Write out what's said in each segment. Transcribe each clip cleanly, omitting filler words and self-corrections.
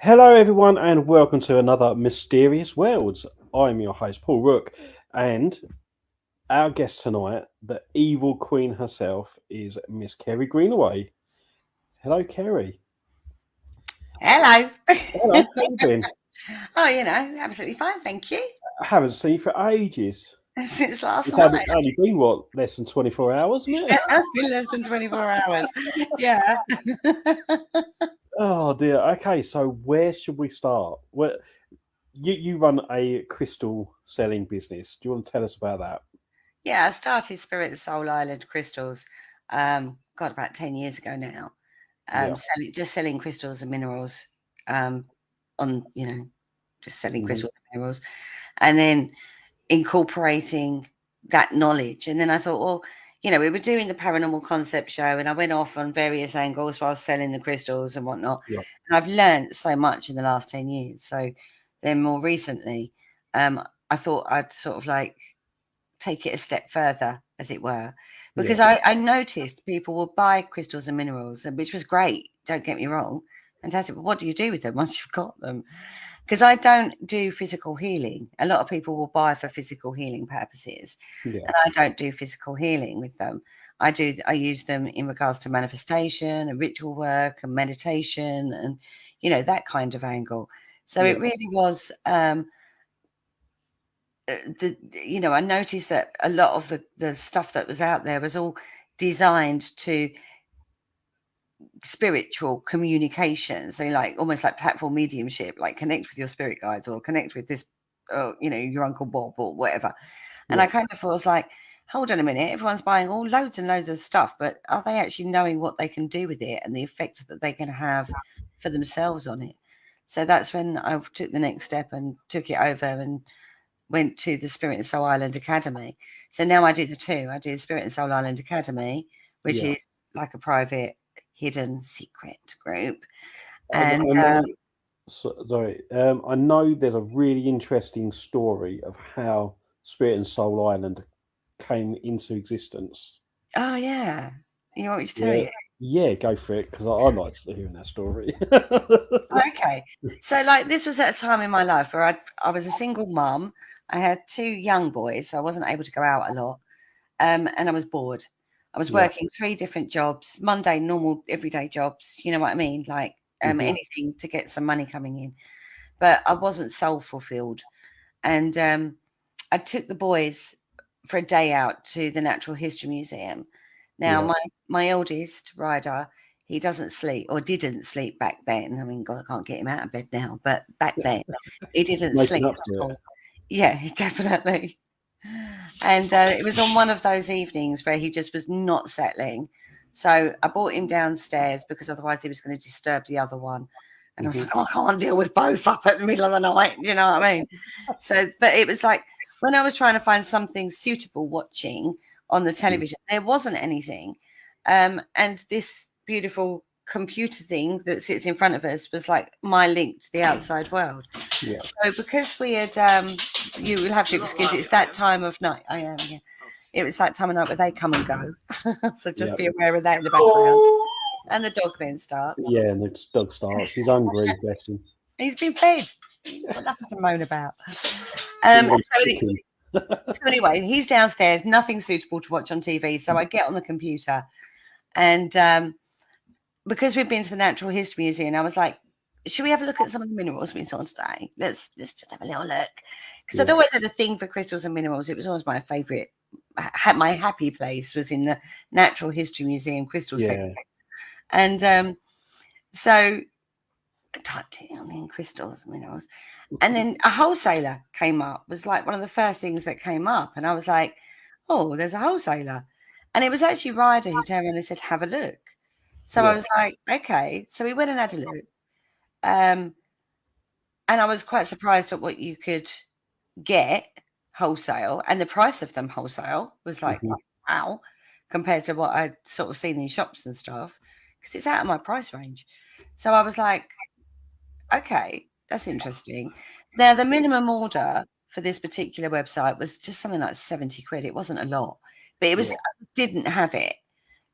Hello, everyone, and welcome to another Mysterious Worlds. I'm your host, Paul Rook, and our guest tonight, the evil queen herself, is Miss Kerry Greenaway. Hello, Kerry. Hello. Hello, how you doing? Oh, absolutely fine, thank you. I haven't seen you for ages. Since last It's night. only been, what, less than 24 hours, hasn't it? It has been less than 24 hours. Yeah. Oh, dear. Okay, so where should we start? You run a crystal selling business. Do you want to tell us about that? Yeah, I started Spirit and Soul Island Crystals, about 10 years ago now. Yeah. Selling crystals and minerals, just selling Mhm. crystals and minerals, and then incorporating that knowledge. And then I thought, well, we were doing the paranormal concept show and I went off on various angles while selling the crystals and whatnot. Yeah. And I've learned so much in the last 10 years. So then more recently, I thought I'd sort of like take it a step further, as it were, because Yeah. I noticed people would buy crystals and minerals, which was great. Don't get me wrong. Fantastic. But what do you do with them once you've got them? Because I don't do physical healing. A lot of people will buy for physical healing purposes, Yeah. and I don't do physical healing with them. I use them in regards to manifestation and ritual work and meditation and, that kind of angle. So Yeah. it really was, I noticed that a lot of the stuff that was out there was all designed to spiritual communication. So like almost like platform mediumship, like connect with your spirit guides or connect with this, your Uncle Bob or whatever. And Yeah. I kind of was like, hold on a minute, everyone's buying all loads and loads of stuff, but are they actually knowing what they can do with it and the effect that they can have for themselves on it? So that's when I took the next step and took it over and went to the Spirit and Soul Island Academy. So now I do the two. I do the Spirit and Soul Island Academy, which Yeah. is like a private, hidden, secret group. I And know. Sorry, I know there's a really interesting story of how Spirit and Soul Island came into existence. oh yeah, you want me to tell Yeah, you? yeah, go for it because I like hearing that story. Okay. So like this was at a time in my life where I was a single mum. I had two young boys, so I wasn't able to go out a lot. And I was bored. I was Yeah. working three different jobs, Monday, normal, everyday jobs. You know what I mean? Like Hmm. anything to get some money coming in. But I wasn't soul fulfilled. And I took the boys for a day out to the Natural History Museum. Now, Yeah. my eldest Ryder, he doesn't sleep or didn't sleep back then. I mean, God, I can't get him out of bed now, but back then he He's didn't making sleep up at for it. all. Yeah, definitely. And it was on one of those evenings where he just was not settling. So I brought him downstairs because otherwise he was going to disturb the other one. And I was Hmm. like, oh, I can't deal with both up at the middle of the night. You know what I mean? So, but it was like when I was trying to find something suitable watching on the television, there wasn't anything. And this beautiful computer thing that sits in front of us was like my link to the outside world. Yeah. So because we had, you will have to excuse it's that time of night. I am, yeah. It was that time of night where they come and go. So just Yeah. be aware of that in the background. And the dog then starts. Yeah. And the dog starts. He's hungry, bless him. He's been fed. Got nothing to moan about. He Um, wants so, any- chicken. so anyway, he's downstairs, nothing suitable to watch on TV. So I get on the computer and because we've been to the Natural History Museum, I was like, should we have a look at some of the minerals we saw today? Let's just have a little look. Because I'd Yeah. always had a thing for crystals and minerals. It was always my favourite. My happy place was in the Natural History Museum crystal section. Yeah. And so I typed it in crystals, minerals. And then a wholesaler came up, was like one of the first things that came up. And I was like, oh, there's a wholesaler. And it was actually Ryder who turned around and said, have a look. So I Yeah. was like, okay. So we went and had a look. And I was quite surprised at what you could get wholesale, and the price of them wholesale was like, Hmm. wow, compared to what I'd sort of seen in shops and stuff, because it's out of my price range. So I was like, okay, that's interesting. Now, the minimum order for this particular website was just something like 70 quid. It wasn't a lot, but it was, Yeah. I didn't have it.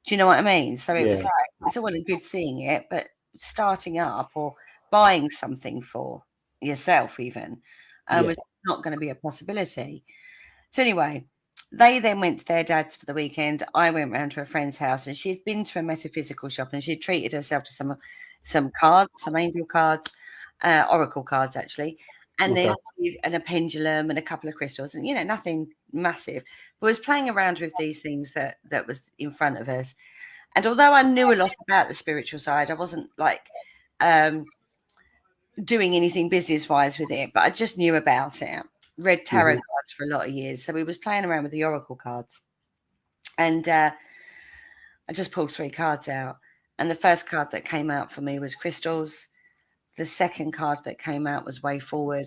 Do you know what I mean? So it was Yeah. like, it's all well and good seeing it, but starting up or buying something for yourself even, Yeah. was not going to be a possibility. So anyway, they then went to their dad's for the weekend. I went round to a friend's house, and she'd been to a metaphysical shop, and she'd treated herself to some cards, some angel cards, oracle cards actually, and then and a pendulum and a couple of crystals, and nothing massive. But was playing around with these things that was in front of us. And although I knew a lot about the spiritual side, I wasn't like doing anything business wise with it, but I just knew about it. Read tarot cards for a lot of years, so we was playing around with the oracle cards, and I just pulled 3 cards out, and the first card that came out for me was crystals. The second card that came out was way forward,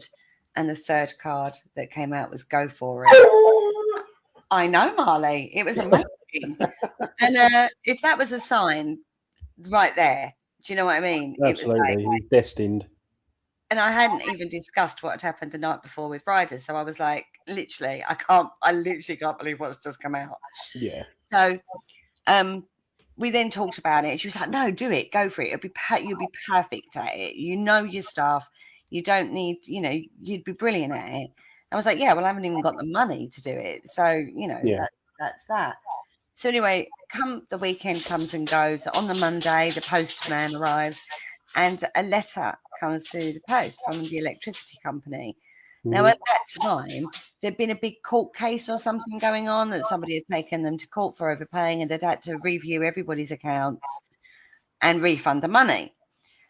and the third card that came out was go for it. I know, Marley, it was amazing. And if that was a sign right there, do you know what I mean? Absolutely, it was like, he's destined. And I hadn't even discussed what had happened the night before with Ryder. So I was like, I literally can't believe what's just come out. Yeah. So we then talked about it. She was like, no, do it. Go for it. You'll be perfect at it. You know your stuff. You don't need, you'd be brilliant at it. I was like, yeah, well, I haven't even got the money to do it. So, that's that. So anyway, come the weekend comes and goes. On the Monday, the postman arrives and a letter comes through the post from the electricity company. Now, at that time, there'd been a big court case or something going on that somebody had taken them to court for overpaying, and they'd had to review everybody's accounts and refund the money.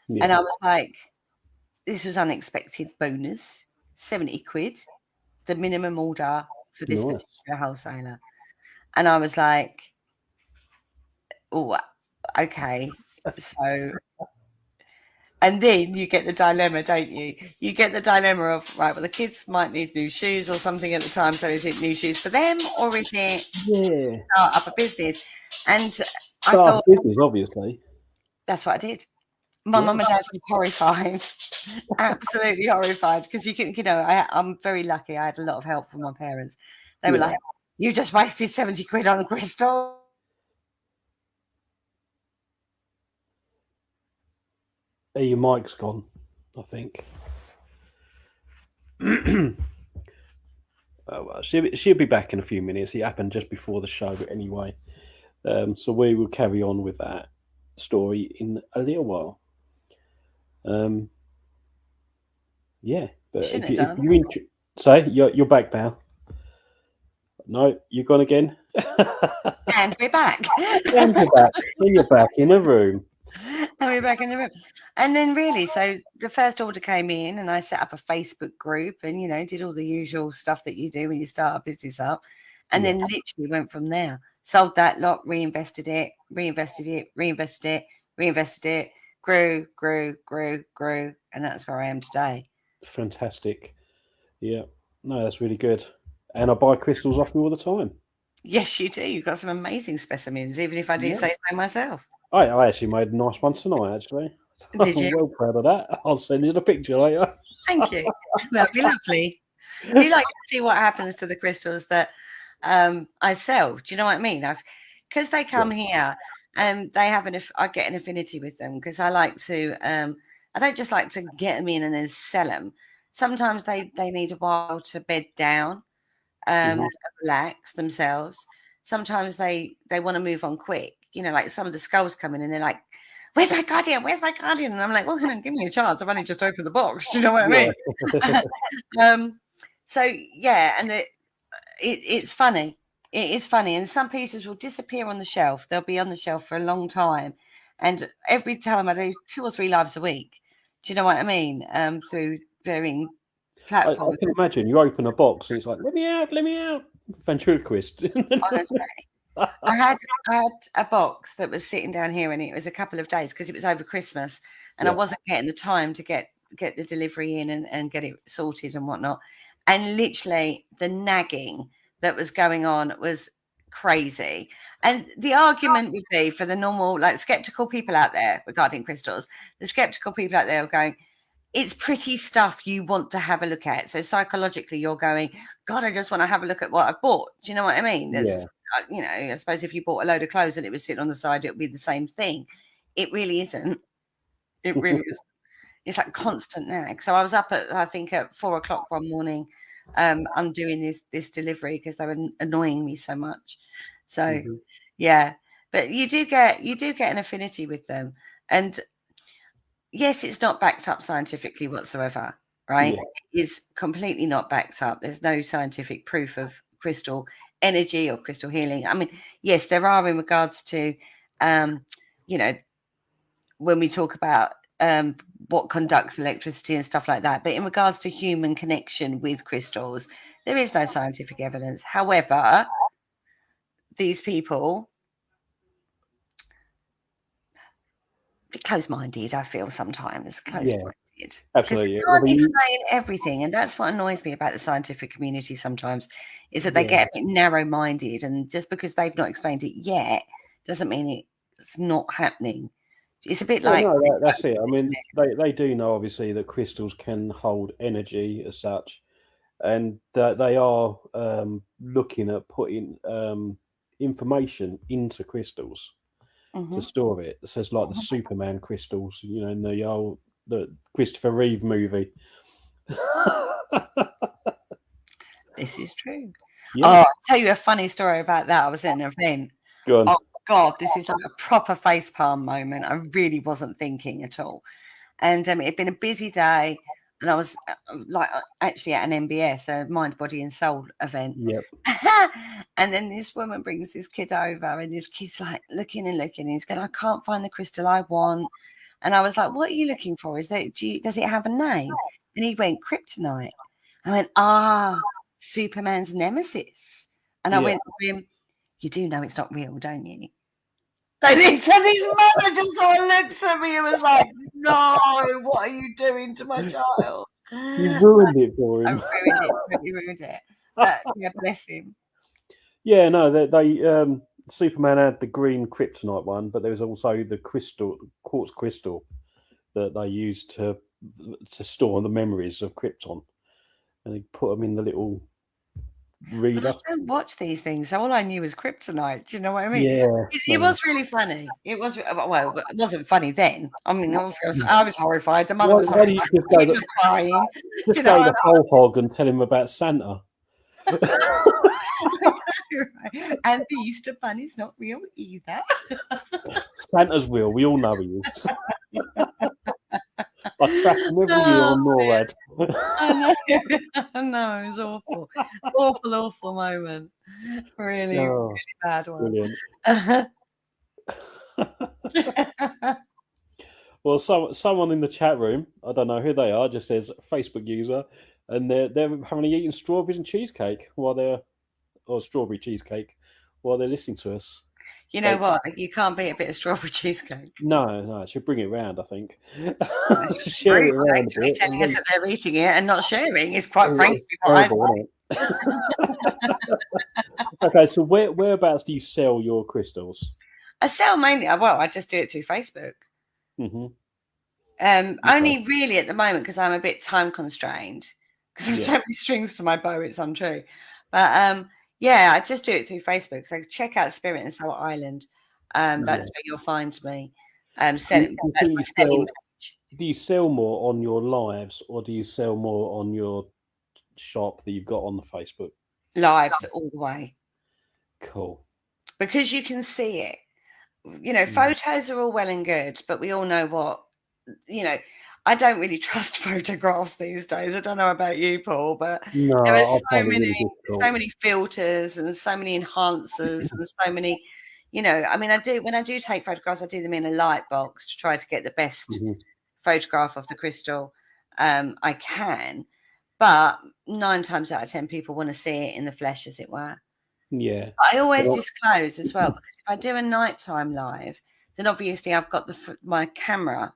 Yeah. And I was like, this was unexpected bonus, 70 quid, the minimum order for this particular wholesaler. And I was like, oh, okay. So... And then you get the dilemma, don't you? You get the dilemma of, right, well, the kids might need new shoes or something at the time. So is it new shoes for them, or is it start up a business? And I thought, business, obviously. That's what I did. My mum and dad were horrified, absolutely horrified, because I'm very lucky. I had a lot of help from my parents. They were like, you just wasted 70 quid on a crystal. Your mic's gone, I think. Well, she'll be back in a few minutes. It happened just before the show anyway. So we will carry on with that story in a little while. But if you're back, pal. No, you're gone again. And we're back. And you're back. And you're back in the room. And we're back in the room. And then so the first order came in, and I set up a Facebook group and, did all the usual stuff that you do when you start a business up. And then literally went from there. Sold that lot, reinvested it, grew. And that's where I am today. Fantastic. Yeah. No, that's really good. And I buy crystals off you all the time. Yes, you do. You've got some amazing specimens, even if I do say so myself. I actually made a nice one tonight, actually. Did you? I'm well proud of that. I'll send you the picture later. Thank you. That'd be lovely. Do you like to see what happens to the crystals that I sell? Do you know what I mean? Because they come here and I get an affinity with them, because I like to, I don't just like to get them in and then sell them. Sometimes they need a while to bed down, relax themselves. Sometimes they want to move on quick. Like some of the skulls come in and they're like, where's my guardian? Where's my guardian? And I'm like, well, give me a chance. I've only just opened the box. Do you know what I mean? And it's funny. It is funny. And some pieces will disappear on the shelf. They'll be on the shelf for a long time. And every time I do 2 or 3 lives a week. Do you know what I mean? Through varying platforms. I can imagine you open a box and it's like, let me out. Ventriloquist. Honestly. I had a box that was sitting down here, and it was a couple of days because it was over Christmas, and I wasn't getting the time to get the delivery in and get it sorted and whatnot. And literally the nagging that was going on was crazy. And the argument would be for the normal, skeptical people out there regarding crystals, the skeptical people out there are going, it's pretty stuff you want to have a look at. So psychologically you're going, God, I just want to have a look at what I've bought. Do you know what I mean? I suppose if you bought a load of clothes and it was sitting on the side, it would be the same thing. It really isn't. It really isn't. It's like constant nag. So I was up at, I think, at 4 o'clock one morning. I'm doing this delivery because they were annoying me so much. So yeah, but you do get an affinity with them, and yes, it's not backed up scientifically whatsoever, right? Yeah. It is completely not backed up. There's no scientific proof of crystal energy or crystal healing. I mean, yes, there are in regards to, you know, when we talk about what conducts electricity and stuff like that. But in regards to human connection with crystals, there is no scientific evidence. However, these people are close-minded, I feel sometimes. Close-minded. Yeah, absolutely. Because they can't explain everything. And that's what annoys me about the scientific community sometimes, is that they get a bit narrow-minded. And just because they've not explained it yet doesn't mean it's not happening. It's a bit like... No, that's it. I mean, they do know, obviously, that crystals can hold energy as such, and that they are looking at putting information into crystals to store it. So it's like the Superman crystals, you know, in the Christopher Reeve movie. This is true. Yeah. Oh, I'll tell you a funny story about that. I was at an event. Go on. Oh God, this is like a proper facepalm moment. I really wasn't thinking at all. And it had been a busy day, and I was actually at an MBS, a Mind, Body and Soul event. Yep. And then this woman brings this kid over, and this kid's like looking and looking. And he's going, I can't find the crystal I want. And I was like, what are you looking for? Does it have a name? And he went, kryptonite. I went, Superman's nemesis. And I went to him, you do know it's not real, don't you? And his mother just sort of looked at me and was like, no, what are you doing to my child? You ruined it for him. I ruined it. But, yeah, bless him. Yeah, no, they Superman had the green kryptonite one, but there was also the quartz crystal that they used to store the memories of Krypton, and he put them in the little reader. I don't watch these things, so all I knew was kryptonite. Do you know what I mean? Yeah, it was really funny. It was, well, it wasn't funny then. I mean, I was horrified. The mother was horrified. She was crying. Just go the whole hog and tell him about Santa. And the Easter Bunny's not real either. Santa's real. We all know he is. I track him every year on NORAD. I know, it was awful. Awful moment. Really, really bad one. Brilliant. Well, someone in the chat room, I don't know who they are, just says Facebook user, and they're having eating strawberries and cheesecake or strawberry cheesecake while they're listening to us. You know what? You can't beat a bit of strawberry cheesecake. No, it should bring it round, I think. Share it around a bit. Telling us that they're eating it and not sharing is quite frankly what I Okay, so whereabouts do you sell your crystals? I sell mainly, I just do it through Facebook. Only really at the moment because I'm a bit time constrained because there's so many strings to my bow, it's untrue. But yeah, I just do it through Facebook. So check out Spirit and Soul Island. That's where you'll find me. Do you sell more on your lives, or do you sell more on your shop that you've got on the Facebook? Lives all the way. Cool. Because you can see it. You know, photos are all well and good, but we all know what, you know, I don't really trust photographs these days. I don't know about you, Paul, but there are so many filters and so many enhancers and so many, you know, I mean, when I do take photographs, I do them in a light box to try to get the best photograph of the crystal I can. But 9 times out of 10, people want to see it in the flesh, as it were. Yeah. I always disclose as well, because if I do a nighttime live, then obviously I've got my camera